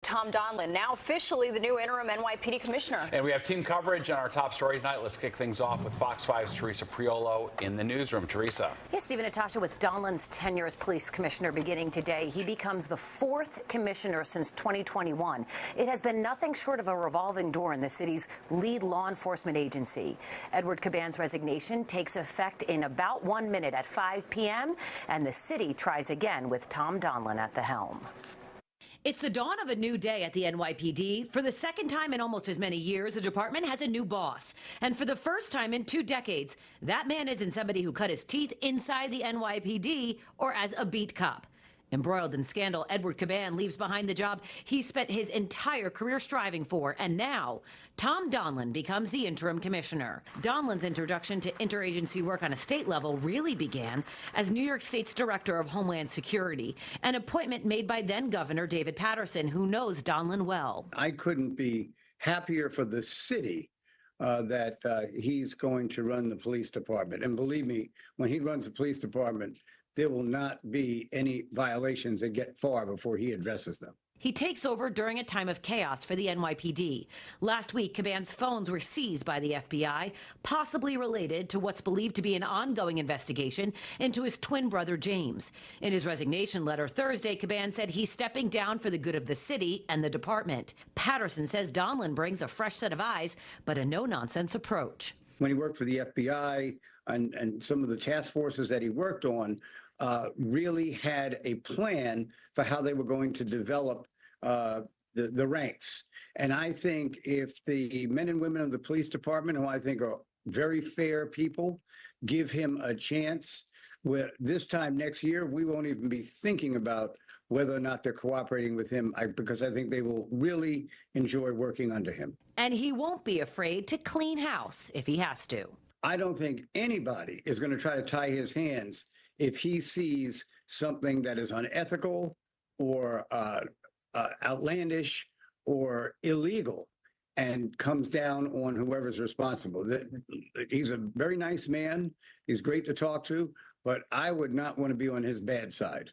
Tom Donlon, now officially the new interim NYPD Commissioner. And we have team coverage on our top story tonight. Let's kick things off with Fox 5's Teresa Priolo in the newsroom. Teresa. Yes, Steve and Natasha, with Donlon's tenure as police commissioner beginning today, he becomes the fourth commissioner since 2021. It has been nothing short of a revolving door in the city's lead law enforcement agency. Edward Caban's resignation takes effect in about 1 minute at 5 p.m., and the city tries again with Tom Donlon at the helm. It's the dawn of a new day at the NYPD. For the second time in almost as many years, the department has a new boss. And for the first time in 2 decades, that man isn't somebody who cut his teeth inside the NYPD or as a beat cop. Embroiled in scandal, Edward Caban leaves behind the job he spent his entire career striving for, and now Tom Donlon becomes the interim commissioner. Donlon's introduction to interagency work on a state level really began as New York State's director of Homeland Security, an appointment made by then Governor David Paterson, who knows Donlon well. I couldn't be happier for the city that he's going to run the police department. And believe me, when he runs the police department, there will not be any violations that get far before he addresses them. He takes over during a time of chaos for the NYPD. Last week, Caban's phones were seized by the FBI, possibly related to what's believed to be an ongoing investigation into his twin brother, James. In his resignation letter Thursday, Caban said he's stepping down for the good of the city and the department. Patterson says Donlon brings a fresh set of eyes, but a no-nonsense approach. When he worked for the FBI and some of the task forces that he worked on, really had a plan for how they were going to develop the ranks. And I think if the men and women of the police department, who I think are very fair people, give him a chance, this time next year, we won't even be thinking about whether or not they're cooperating with him, because I think they will really enjoy working under him. And he won't be afraid to clean house if he has to. I don't think anybody is going to try to tie his hands if he sees something that is unethical or outlandish or illegal and comes down on whoever's responsible. He's a very nice man. He's great to talk to, but I would not want to be on his bad side.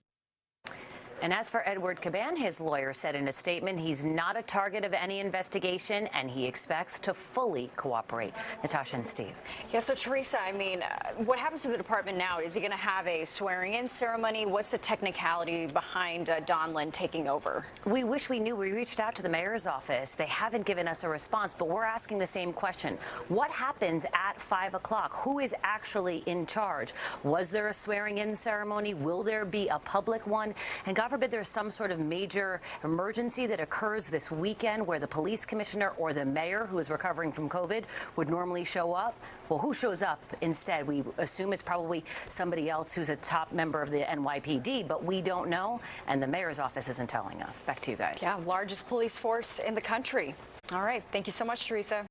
And as for Edward Caban, his lawyer said in a statement he's not a target of any investigation and he expects to fully cooperate. Natasha and Steve. Yeah, so Teresa, I mean, what happens to the department now? Is he going to have a swearing-in ceremony? What's the technicality behind Donlon taking over? We wish we knew. We reached out to the mayor's office. They haven't given us a response, but we're asking the same question. What happens at 5 o'clock? Who is actually in charge? Was there a swearing-in ceremony? Will there be a public one? And God forbid there's some sort of major emergency that occurs this weekend where the police commissioner or the mayor, who is recovering from COVID, would normally show up. Well, who shows up instead? We assume it's probably somebody else who's a top member of the NYPD, but we don't know, and the mayor's office isn't telling us. Back to you guys. Yeah, largest police force in the country. All right. Thank you so much, Teresa.